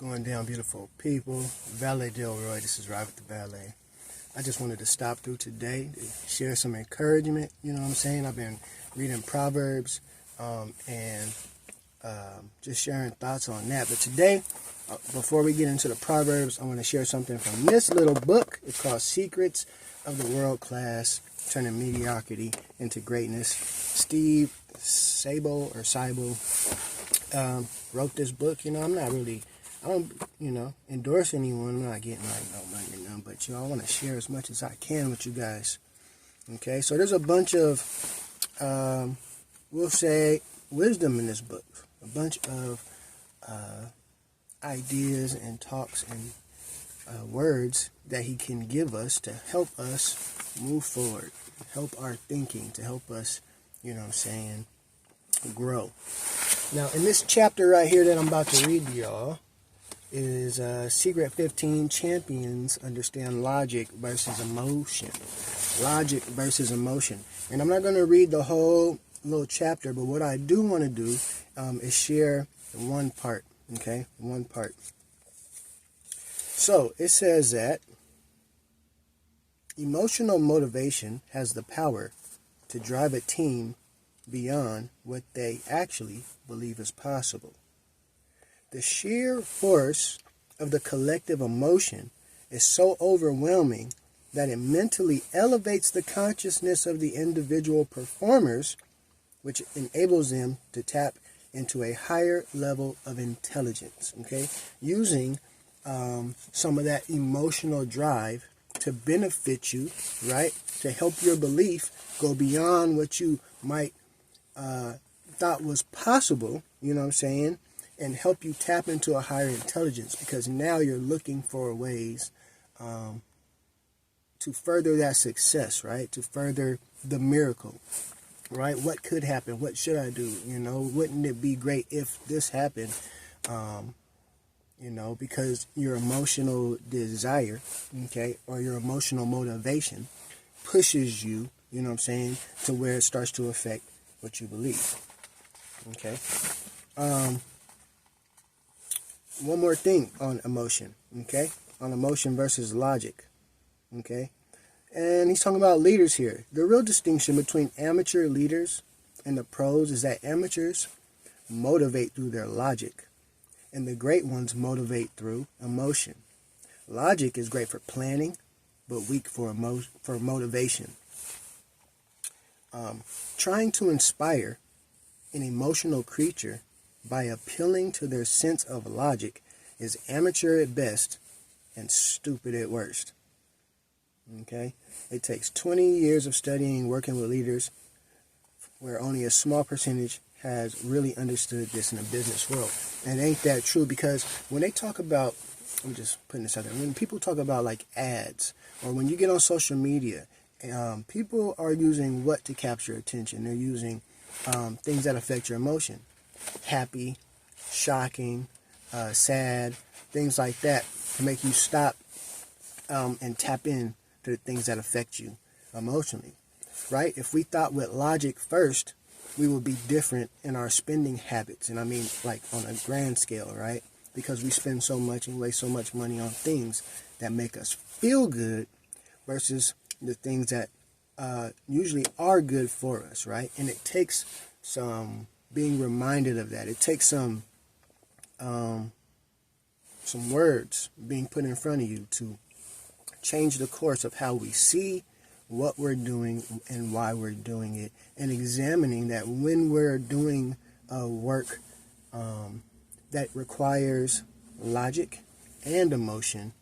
Going down, beautiful people? Valet Delroy, this is Ride with the Valet. I just wanted to stop through today to share some encouragement. You know what I'm saying? I've been reading Proverbs and just sharing thoughts on that. But today, before we get into the Proverbs, I want to share something from this little book. It's called Secrets of the World Class, Turning Mediocrity into Greatness. Steve Siebold wrote this book. You know, I don't, endorse anyone. I'm not getting no money or nothing, but I want to share as much as I can with you guys. Okay, so there's a bunch of, we'll say, wisdom in this book. A bunch of ideas and talks and words that he can give us to help us move forward, help our thinking, to help us, grow. Now, in this chapter right here that I'm about to read to y'all, is Secret 15, Champions Understand Logic versus Emotion. Logic versus emotion. And I'm not going to read the whole little chapter, but what I do want to do is share one part, okay? One part. So, it says that emotional motivation has the power to drive a team beyond what they actually believe is possible. The sheer force of the collective emotion is so overwhelming that it mentally elevates the consciousness of the individual performers, which enables them to tap into a higher level of intelligence, okay? Using some of that emotional drive to benefit you, right? To help your belief go beyond what you might thought was possible, you know what I'm saying? And help you tap into a higher intelligence, because now you're looking for ways to further that success, right? To further the miracle, right? What could happen? What should I do? Wouldn't it be great if this happened? Because your emotional desire, okay, or your emotional motivation pushes you, to where it starts to affect what you believe, okay? One more thing on emotion, okay? On emotion versus logic, okay? And he's talking about leaders here. The real distinction between amateur leaders and the pros is that amateurs motivate through their logic, and the great ones motivate through emotion. Logic is great for planning, but weak for motivation. Trying to inspire an emotional creature by appealing to their sense of logic is amateur at best and stupid at worst. Okay? It takes 20 years of studying, working with leaders, where only a small percentage has really understood this in the business world. And ain't that true? Because when they talk about, I'm just putting this out there, when people talk about like ads, or when you get on social media, people are using what to capture attention? They're using things that affect your emotion. Happy, shocking, sad, things like that, to make you stop and tap in to the things that affect you emotionally, right? If we thought with logic first, we would be different in our spending habits, and I mean like on a grand scale, right? Because we spend so much and waste so much money on things that make us feel good versus the things that usually are good for us, right? And it takes some being reminded of that. It takes some words being put in front of you to change the course of how we see what we're doing and why we're doing it, and examining that when we're doing work that requires logic and emotion,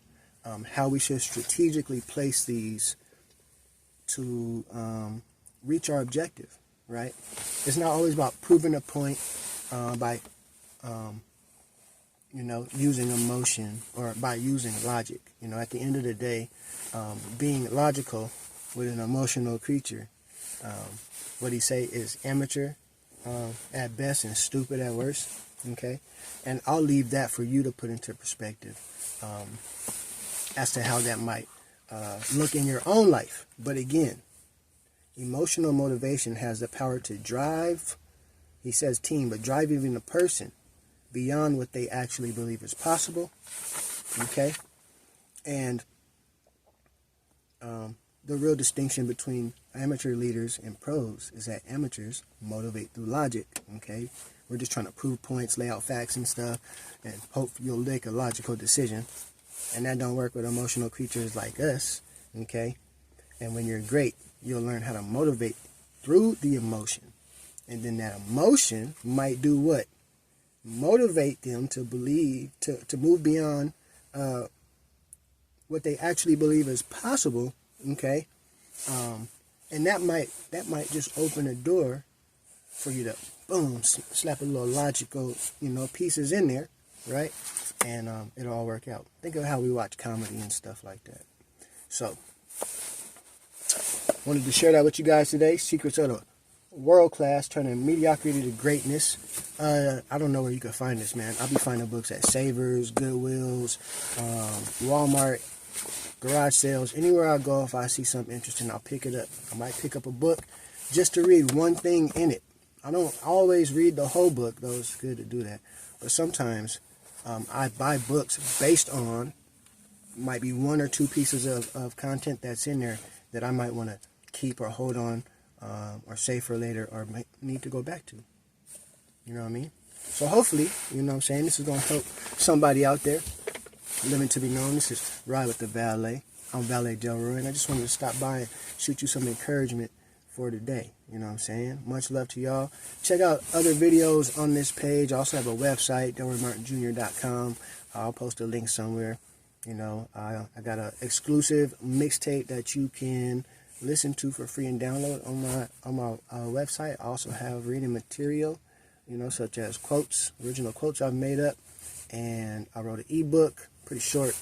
how we should strategically place these to reach our objective. Right? It's not always about proving a point by, using emotion or by using logic. At the end of the day, being logical with an emotional creature, what he say is amateur at best and stupid at worst. Okay? And I'll leave that for you to put into perspective as to how that might look in your own life. But again, emotional motivation has the power to drive, he says team, but drive even a person beyond what they actually believe is possible. Okay? And the real distinction between amateur leaders and pros is that amateurs motivate through logic. Okay? We're just trying to prove points, lay out facts and stuff, and hope you'll make a logical decision. And that don't work with emotional creatures like us. Okay? And when you're great, you'll learn how to motivate through the emotion. And then that emotion might do what? Motivate them to believe, to move beyond what they actually believe is possible. Okay? And that might just open a door for you to, boom, slap a little logical, pieces in there, right? And it'll all work out. Think of how we watch comedy and stuff like that. So, wanted to share that with you guys today. Secrets of the world class, turning mediocrity to greatness. I don't know where you can find this, man. I'll be finding books at Savers, Goodwills, Walmart, garage sales. Anywhere I go, if I see something interesting, I'll pick it up. I might pick up a book just to read one thing in it. I don't always read the whole book, though it's good to do that. But sometimes I buy books based on, might be one or two pieces of content that's in there that I might want to keep or hold on or save for later or might need to go back to. You know what I mean? So hopefully, this is going to help somebody out there. Living to be known. This is Ride with the Valet. I'm Valet Delroy, and I just wanted to stop by and shoot you some encouragement for today. You know what I'm saying? Much love to y'all. Check out other videos on this page. I also have a website, DelroyMartinJr.com. I'll post a link somewhere. I got an exclusive mixtape that you can listen to for free and download on my website. I also have reading material, such as quotes, original quotes I've made up, and I wrote an ebook, pretty short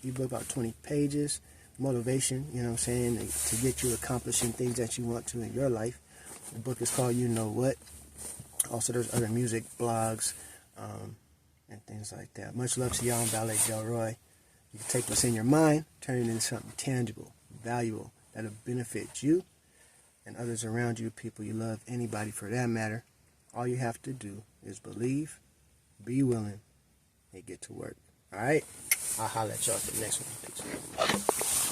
ebook, about 20 pages, motivation, to get you accomplishing things that you want to in your life. The book is called You Know What. Also, there's other music, blogs, and things like that. Much love to y'all. I'm Valet Delroy. You can take what's in your mind, turn it into something tangible, valuable, that'll benefit you and others around you, people you love, anybody for that matter. All you have to do is believe, be willing, and get to work. All right? I'll holler at y'all for the next one. Peace.